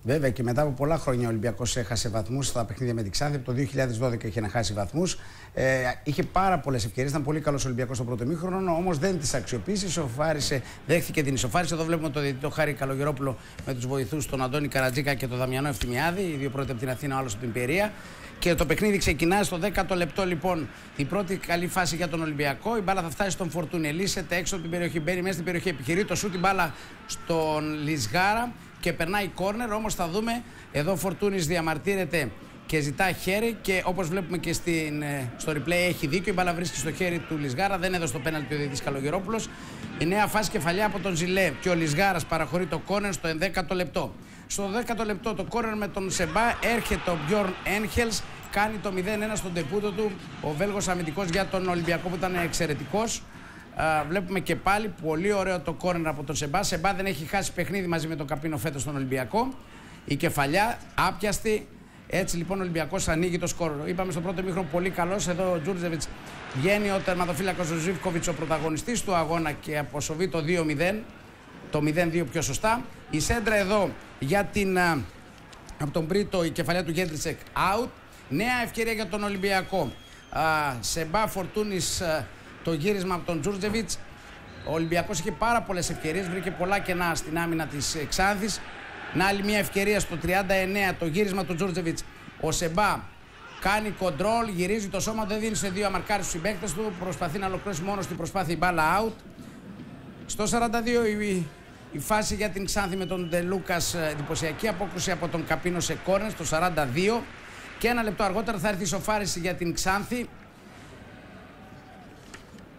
Βέβαια και μετά από πολλά χρόνια ο Ολυμπιακός έχασε βαθμούς στα παιχνίδια με την Ξάνθη. Από το 2012 είχε να χάσει βαθμούς. Είχε πάρα πολλές ευκαιρίες. Ήταν πολύ καλός ο Ολυμπιακός στο πρώτο ημίχρονο, όμως δεν τις αξιοποίησε. Ισοφάρισε, δέχθηκε την ισοφάριση. Εδώ βλέπουμε τον διαιτητή Χάρη Καλογερόπουλο με τους βοηθούς, τον Αντώνη Καρατζίκα και τον Δαμιανό Ευθυμιάδη. Οι δύο πρώτοι από την Αθήνα, ο άλλος από την Πιερία. Και το παιχνίδι ξεκινάει στο 10ο λεπτό λοιπόν. Η πρώτη καλή φάση για τον Ολυμπιακό. Η μπάλα θα φτάσει στον Φορτούνη. Ελίσσεται έξω από την περιοχή. Μπαίνει μέσα στην περιοχή. Επιχειρεί το σούτ, την μπάλα στον Λισγάρα και περνάει κόρνερ. Όμως θα δούμε εδώ ο Φορτούνης διαμαρτύρεται και ζητά χέρι. Και όπως βλέπουμε και στο replay έχει δίκιο. Η μπάλα βρίσκει στο χέρι του Λισγάρα. Δεν έδωσε το πέναλτι ο διαιτητής Καλογερόπουλος. Η νέα φάση κεφαλιά από τον Ζιλέ. Και ο Λισγάρας παραχωρεί το κόρνερ στο 11ο λεπτό. Στο 10ο λεπτό το κόρνερ με τον Σεμπά έρχεται ο Μπιόρν Έγχελς. Κάνει το 0-1 στον τεπούτο του. Ο Βέλγος αμυντικός για τον Ολυμπιακό που ήταν εξαιρετικός. Βλέπουμε και πάλι πολύ ωραίο το κόρνερ από τον Σεμπά. Σεμπά δεν έχει χάσει παιχνίδι μαζί με τον Καπίνο φέτος στον Ολυμπιακό. Η κεφαλιά άπιαστη. Έτσι λοιπόν ο Ολυμπιακός ανοίγει το σκορ. Είπαμε στο πρώτο ημίχρονο πολύ καλός. Εδώ ο Τζούρτζεβιτς βγαίνει ο τερματοφύλακας ο Ζίβκοβιτς, ο πρωταγωνιστής του αγώνα και αποσοβεί το 2-0. Το 0-2 πιο σωστά. Η σέντρα εδώ για από τον Μπρίτο, η κεφαλιά του Γέντριτσεκ out. Νέα ευκαιρία για τον Ολυμπιακό. Σεμπά Φορτούνης, το γύρισμα από τον Τζούρτζεβιτς. Ο Ολυμπιακός είχε πάρα πολλές ευκαιρίες, βρήκε πολλά κενά στην άμυνα της Ξάνθης. Να άλλη μια ευκαιρία στο 39, το γύρισμα του Τζούρτζεβιτς. Ο Σεμπά κάνει κοντρόλ, γυρίζει το σώμα, δεν δίνει σε δύο αμαρκάρεις στους συμπαίκτες του. Προσπαθεί να ολοκληρώσει μόνο στην προσπάθεια η μπάλα out. Στο 42 η φάση για την Ξάνθη με τον Ντελούκας, εντυπωσιακή απόκρουση από τον Καπίνο σε κόρνερ στο 42. Και ένα λεπτό αργότερα θα έρθει η σοφάριση για την Ξάνθη.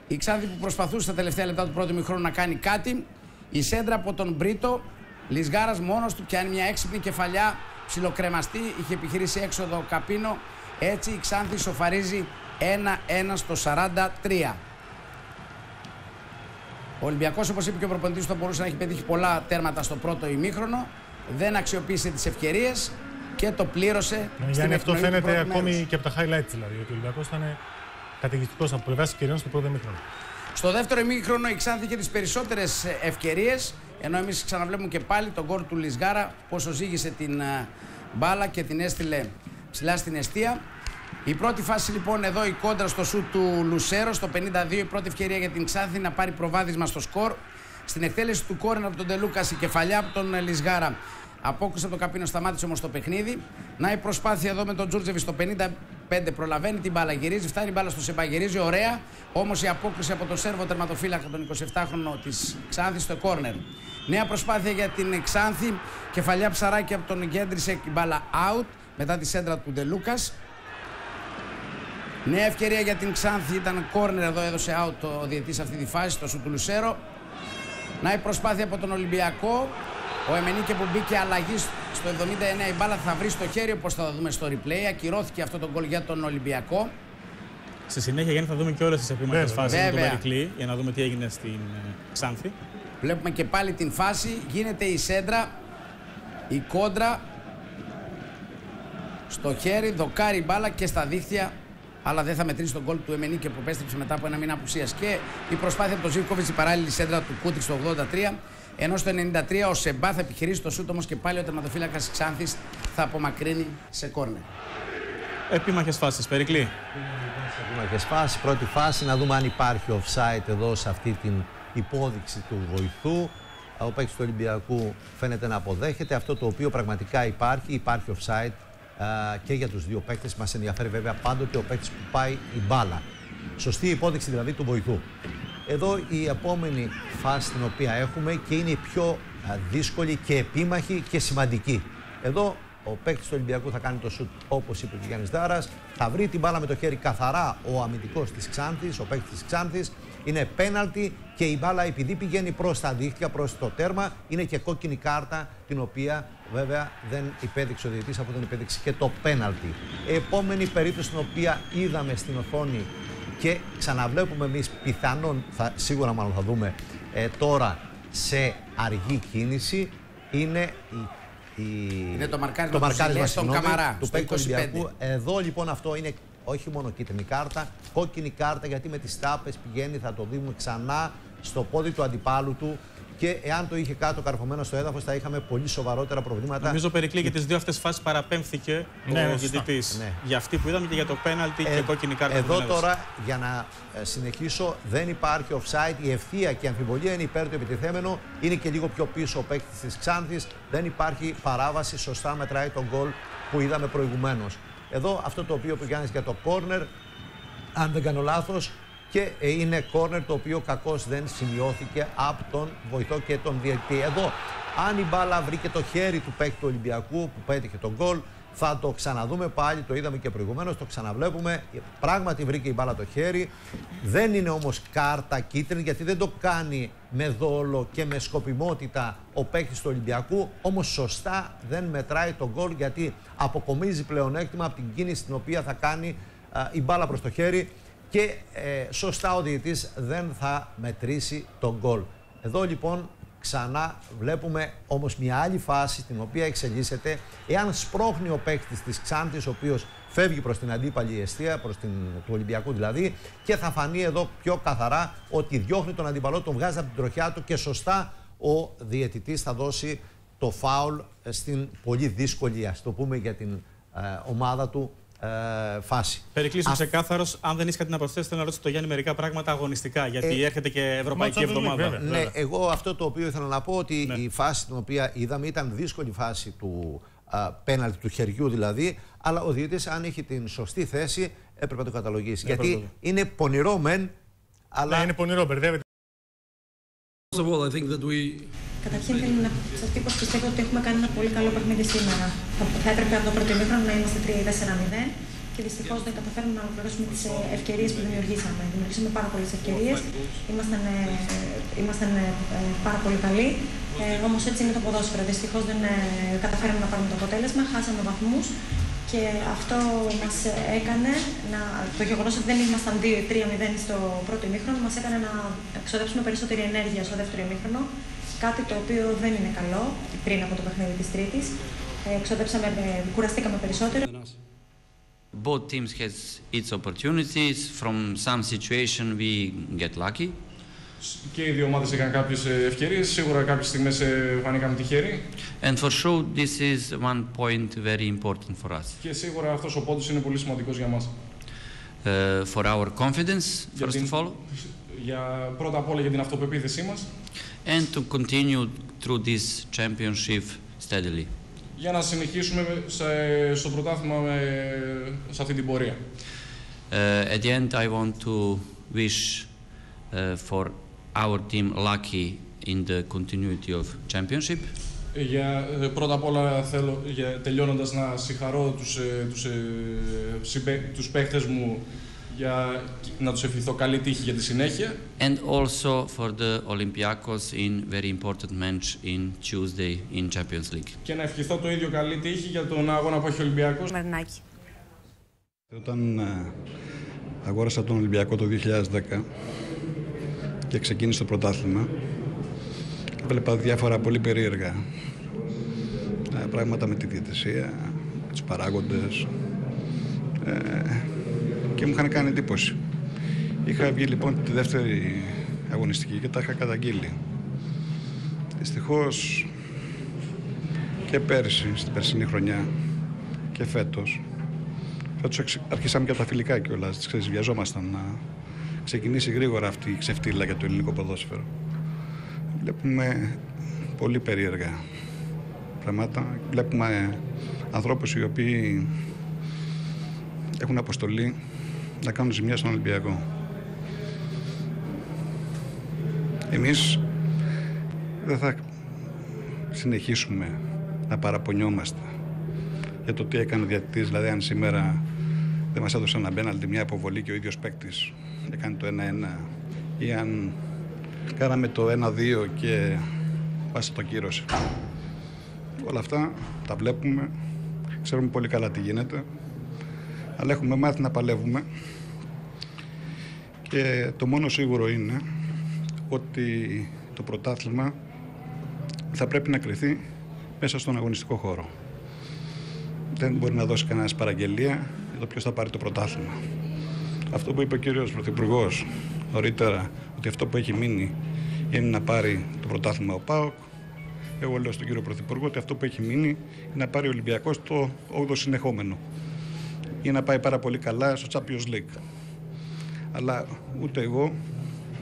Η Ξάνθη που προσπαθούσε στα τελευταία λεπτά του πρώτου ημιχρόνου να κάνει κάτι. Η σέντρα από τον Μπρίτο. Λισγάρας μόνος του πιάνει μια έξυπνη κεφαλιά. Ψιλοκρεμαστή. Είχε επιχειρήσει έξοδο ο Καπίνο. Έτσι η Ξάνθη σοφαρίζει 1-1 στο 43. Ο Ολυμπιακός, όπως είπε και ο προπονητής, θα μπορούσε να έχει πετύχει πολλά τέρματα στο πρώτο ημίχρονο. Δεν αξιοποίησε τις ευκαιρίες και το πλήρωσε. Γιάννη, αυτό φαίνεται ακόμη και από τα highlights δηλαδή. Ο Ολυμπιακός ήταν καταιγιστικός από πλευράς ευκαιριών στο πρώτο ημίχρονο. Στο δεύτερο ημίχρονο η Ξάνθη είχε τις περισσότερες ευκαιρίες. Ενώ εμείς ξαναβλέπουμε και πάλι τον γκολ του Λισγάρα, πόσο ζήγησε την μπάλα και την έστειλε ψηλά στην εστία. Η πρώτη φάση λοιπόν εδώ, η κόντρα στο σουτ του Λουσέρο στο 52, η πρώτη ευκαιρία για την Ξάνθη να πάρει προβάδισμα στο σκορ. Στην εκτέλεση του κόρνερ από τον Τελούκας, η κεφαλιά από τον Λισγάρα. Απόκρισε από τον Καπίνο, σταμάτησε όμως το παιχνίδι. Να η προσπάθεια εδώ με τον Τζούρτζεβιτς στο 55, προλαβαίνει την μπάλα, γυρίζει, φτάνει η μπάλα στο Σεμπά, γυρίζει ωραία. Όμως η απόκριση από τον Σέρβο τερματοφύλακα, τον 27χρονο της Ξάνθης, στο κόρνερ. Νέα προσπάθεια για την Ξάνθη, κεφαλιά ψαράκι από τον Γκέντρισεκ, η μπάλα out μετά τη σέντρα του Ντελούκας. Νέα ευκαιρία για την Ξάνθη, ήταν κόρνερ εδώ, έδωσε out ο διαιτής αυτή τη φάση, το σου του Λουσέρο. Να η προσπάθεια από τον Ολυμπιακό. Ο Εμενίκε που μπήκε αλλαγή στο 79, η μπάλα θα βρει στο χέρι, όπως θα δούμε στο replay. Ακυρώθηκε αυτό το γκολ για τον Ολυμπιακό. Στη συνέχεια, Γιάννη, θα δούμε και όλες τις επίμαχες φάσεις με τον Περικλή για να δούμε τι έγινε στην Ξάνθη. Βλέπουμε και πάλι την φάση, γίνεται η σέντρα, η κόντρα στο χέρι, δοκάρει η μπάλα και στα δίχτυα. Αλλά δεν θα μετρήσει τον γκολ του Εμενίκε που επέστρεψε μετά από ένα μήνα απουσίας. Και η προσπάθεια από τον Ζίβκοβιτς, η παράλληλη σέντρα του Κούτριξ στο 83. Ενώ στο 93 ο Σεμπά θα επιχειρήσει το σούτ, όμως και πάλι ο τερματοφύλακας της Ξάνθης θα απομακρύνει σε κόρνερ. Επίμαχες φάσεις, Περικλή. Επίμαχες φάσεις. Πρώτη φάση, να δούμε αν υπάρχει offside εδώ σε αυτή την υπόδειξη του βοηθού. Ο παίκτης του Ολυμπιακού φαίνεται να αποδέχεται. Αυτό το οποίο πραγματικά υπάρχει offside και για τους δύο παίκτες. Μας ενδιαφέρει βέβαια πάντοτε ο παίκτης που πάει η μπάλα. Σωστή υπόδειξη δηλαδή του βοηθού. Εδώ η επόμενη φάση την οποία έχουμε και είναι η πιο δύσκολη και επίμαχη και σημαντική. Εδώ ο παίκτης του Ολυμπιακού θα κάνει το σουτ όπως είπε ο Γιάννης Δάρας. Θα βρει την μπάλα με το χέρι καθαρά ο αμυντικός της Ξάνθης, ο παίκτης της Ξάνθης. Είναι πέναλτι και η μπάλα επειδή πηγαίνει προς τα δίχτυα, προς το τέρμα, είναι και κόκκινη κάρτα την οποία βέβαια δεν υπέδειξε ο διαιτητής αφού δεν υπέδειξε και το πέναλτι. Επόμενη περίπτωση την οποία είδαμε στην οθόνη και ξαναβλέπουμε εμείς πιθανόν, σίγουρα μάλλον θα δούμε τώρα σε αργή κίνηση, είναι το μαρκάρισμα στον Καμαρά, του παίκτη του Ολυμπιακού. Εδώ λοιπόν αυτό είναι όχι μόνο κίτρινη κάρτα, κόκκινη κάρτα γιατί με τις τάπες πηγαίνει, θα το δούμε ξανά στο πόδι του αντιπάλου του και εάν το είχε κάτω καρφωμένο στο έδαφος θα είχαμε πολύ σοβαρότερα προβλήματα. Νομίζω, Περικλή, και τις δύο αυτές φάσεις παραπέμφθηκε ο διαιτητής. Ναι. Για αυτή που είδαμε και για το πέναλτι και κόκκινη κάρτα. Εδώ τώρα, για να συνεχίσω, δεν υπάρχει offside. Η ευθεία και η αμφιβολία είναι υπέρ του επιτιθέμενου. Είναι και λίγο πιο πίσω ο παίκτης της Ξάνθης. Δεν υπάρχει παράβαση. Σωστά μετράει τον γκολ που είδαμε προηγουμένως. Εδώ αυτό το οποίο πήγανε για το corner, αν δεν κάνω λάθος, και είναι corner το οποίο κακώς δεν σημειώθηκε από τον βοηθό και τον διαιτητή. Εδώ, αν η μπάλα βρήκε το χέρι του παίκτη του Ολυμπιακού που πέτυχε τον γκολ, θα το ξαναδούμε πάλι, το είδαμε και προηγουμένως, το ξαναβλέπουμε. Πράγματι βρήκε η μπάλα το χέρι. Δεν είναι όμως κάρτα κίτρινη, γιατί δεν το κάνει με δόλο και με σκοπιμότητα ο παίκτης του Ολυμπιακού. Όμως σωστά δεν μετράει τον γκολ, γιατί αποκομίζει πλεονέκτημα από την κίνηση την οποία θα κάνει η μπάλα προς το χέρι. Και σωστά ο διαιτητής δεν θα μετρήσει τον γκολ. Εδώ λοιπόν ξανά βλέπουμε όμως μια άλλη φάση στην οποία εξελίσσεται. Εάν σπρώχνει ο παίκτης της Ξάνθης, ο οποίος φεύγει προς την αντίπαλη εστία, προς του Ολυμπιακού δηλαδή, και θα φανεί εδώ πιο καθαρά ότι διώχνει τον αντίπαλο, τον βγάζει από την τροχιά του και σωστά ο διαιτητής θα δώσει το φάουλ στην πολύ δύσκολη, ας το πούμε, για την ομάδα του φάση. Περικλείσουμε ξεκάθαρος. Αν δεν είσαι κάτι να προσθέσει, θέλω να ρωτήσω το Γιάννη μερικά πράγματα αγωνιστικά. Γιατί έρχεται και Ευρωπαϊκή Εβδομάδα. Ναι, εγώ αυτό το οποίο ήθελα να πω, ότι η φάση την οποία είδαμε ήταν δύσκολη φάση του πέναλτι, του χεριού δηλαδή. Αλλά ο διαιτητής, αν είχε την σωστή θέση, έπρεπε να το καταλογίσει. Γιατί είναι πονηρό μεν, αλλά. Ναι, είναι πονηρό, μπερδεύεται. Καταρχήν θέλω να σας πω πως πιστεύω ότι έχουμε κάνει ένα πολύ καλό παιχνίδι σήμερα. Θα έπρεπε από το πρώτο ημίχρονο να είμαστε 3-4-0 και δυστυχώς δεν καταφέρουμε να ολοκληρώσουμε τις ευκαιρίες που δημιουργήσαμε. Δημιουργήσαμε πάρα πολλές ευκαιρίες, ήμασταν πάρα πολύ καλοί, όμως έτσι είναι το ποδόσφαιρο. Δυστυχώς δεν καταφέραμε να πάρουμε το αποτέλεσμα, χάσαμε βαθμούς. Και αυτό μας έκανε, το γεγονός ότι δεν ήμασταν 2-3-0 στο πρώτο ημίχρονο, μας έκανε να εξοδέψουμε περισσότερη ενέργεια στο δεύτερο ημίχρονο. Κάτι το οποίο δεν είναι καλό πριν από το παιχνίδι της Τρίτης. Κουραστήκαμε περισσότερο. Both teams has its opportunities. From some situation we get lucky. Και οι δύο ομάδες είχαν κάποιες ευκαιρίες, σίγουρα κάποιες στιγμές φανήκαμε τυχεροί. And for sure this is one point very important for us. Και σίγουρα αυτός ο πόντος είναι πολύ σημαντικός για μας. For our confidence, first of all. Πρώτα απ' όλα για την αυτοπεποίθησή μας. And to continue through this championship steadily. Για να συνεχίσουμε στο πρωτάθλημα σε αυτή την πορεία. At the end I want to wish for our team lucky in the continuity of championship. Πρώτα απ' όλα θέλω, τελειώνοντας, να συγχαρώ τους παίχτες μου, για να τους ευχηθώ καλή τύχη για τη συνέχεια. And also for the Olympiacos in very important match in Tuesday in Champions League. Και να ευχηθώ το ίδιο καλή τύχη για τον αγώνα που έχει ο Ολυμπιακός. Μερνάκη. Όταν αγόρασα τον Ολυμπιακό το 2010 και ξεκίνησε το πρωτάθλημα, έβλεπα διάφορα πολύ περίεργα πράγματα με τη διαιτησία, με τους παράγοντες, και μου είχαν κάνει εντύπωση. Είχα βγει λοιπόν τη δεύτερη αγωνιστική και τα είχα καταγγείλει. Δυστυχώς και πέρσι, στην περσινή χρονιά και φέτος αρχίσαμε και από τα φιλικά κιόλας. Βιαζόμασταν να ξεκινήσει γρήγορα αυτή η ξεφτύλα για το ελληνικό ποδόσφαιρο. Βλέπουμε πολύ περίεργα πράγματα. Βλέπουμε ανθρώπους οι οποίοι έχουν αποστολή να κάνουν ζημιά στον Ολυμπιακό. Εμείς δεν θα συνεχίσουμε να παραπονιόμαστε για το τι έκανε ο διαιτητής. Δηλαδή, αν σήμερα δεν μας έδωσε ένα πέναλτι, μια αποβολή και ο ίδιος παίκτης έκανε το 1-1, ή αν κάναμε το 1-2 και πάσε το κύρωσε. Όλα αυτά τα βλέπουμε, ξέρουμε πολύ καλά τι γίνεται, αλλά έχουμε μάθει να παλεύουμε και το μόνο σίγουρο είναι ότι το πρωτάθλημα θα πρέπει να κριθεί μέσα στον αγωνιστικό χώρο. Δεν μπορεί να δώσει κανένας παραγγελία για το ποιος θα πάρει το πρωτάθλημα. Αυτό που είπε ο κύριος Πρωθυπουργός νωρίτερα, ότι αυτό που έχει μείνει είναι να πάρει το πρωτάθλημα ο ΠΑΟΚ. Εγώ λέω στον κύριο Πρωθυπουργό ότι αυτό που έχει μείνει είναι να πάρει ο Ολυμπιακός το 8ο συνεχόμενο ή να πάει πάρα πολύ καλά στο Champions League. Αλλά ούτε εγώ,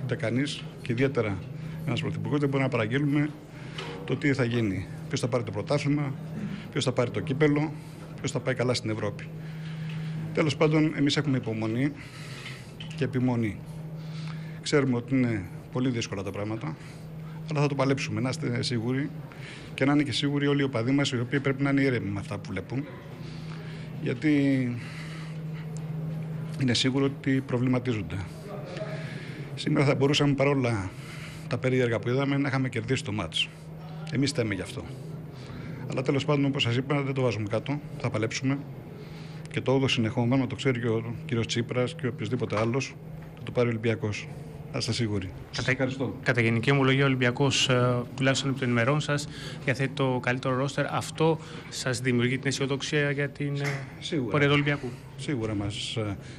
ούτε κανείς και ιδιαίτερα ένας Πρωθυπουργός δεν μπορεί να παραγγείλουμε το τι θα γίνει. Ποιος θα πάρει το πρωτάθλημα, ποιος θα πάρει το κύπελο, ποιος θα πάει καλά στην Ευρώπη. Τέλος πάντων, εμείς έχουμε υπομονή και επιμονή. Ξέρουμε ότι είναι πολύ δύσκολα τα πράγματα, αλλά θα το παλέψουμε, να είστε σίγουροι και να είναι και σίγουροι όλοι οι οπαδοί μας, οι οποίοι πρέπει να είναι ήρεμοι με αυτά που βλέπουν. Γιατί είναι σίγουρο ότι προβληματίζονται. Σήμερα θα μπορούσαμε παρόλα τα περίεργα που είδαμε να είχαμε κερδίσει το μάτς. Εμείς θέμε γι' αυτό. Αλλά τέλος πάντων, όπως σας είπα, δεν το βάζουμε κάτω. Θα παλέψουμε. Και το 8ο συνεχόμενο, το ξέρει και ο κύριος Τσίπρας και οποιοδήποτε άλλος, θα το πάρει ο Ολυμπιακός. Να είστε σίγουροι. Ευχαριστώ. Κατά γενική ομολογία, ο Ολυμπιακός, τουλάχιστον από το ενημερών σας, διαθέτει το καλύτερο ρόστερ. Αυτό σας δημιουργεί την αισιοδοξία για την πορεία του Ολυμπιακού? Σίγουρα μας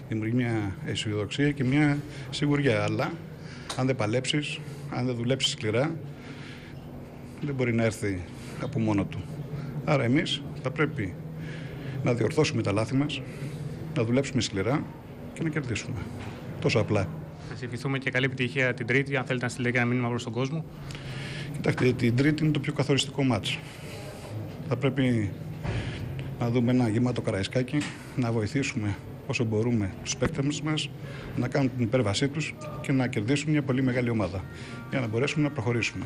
δημιουργεί μια αισιοδοξία και μια σιγουριά. Αλλά αν δεν παλέψεις, αν δεν δουλέψεις σκληρά, δεν μπορεί να έρθει από μόνο του. Άρα εμείς θα πρέπει να διορθώσουμε τα λάθη μας, να δουλέψουμε σκληρά και να κερδίσουμε. Τόσο απλά. Θα ευχηθούμε και καλή επιτυχία την Τρίτη, αν θέλετε να στείλετε ένα μήνυμα προς τον κόσμο. Κοιτάξτε, την Τρίτη είναι το πιο καθοριστικό μάτς. Θα πρέπει να δούμε ένα γεμάτο Καραϊσκάκι, να βοηθήσουμε όσο μπορούμε τους παίκτες μας, να κάνουν την υπέρβασή τους και να κερδίσουν μια πολύ μεγάλη ομάδα για να μπορέσουμε να προχωρήσουμε.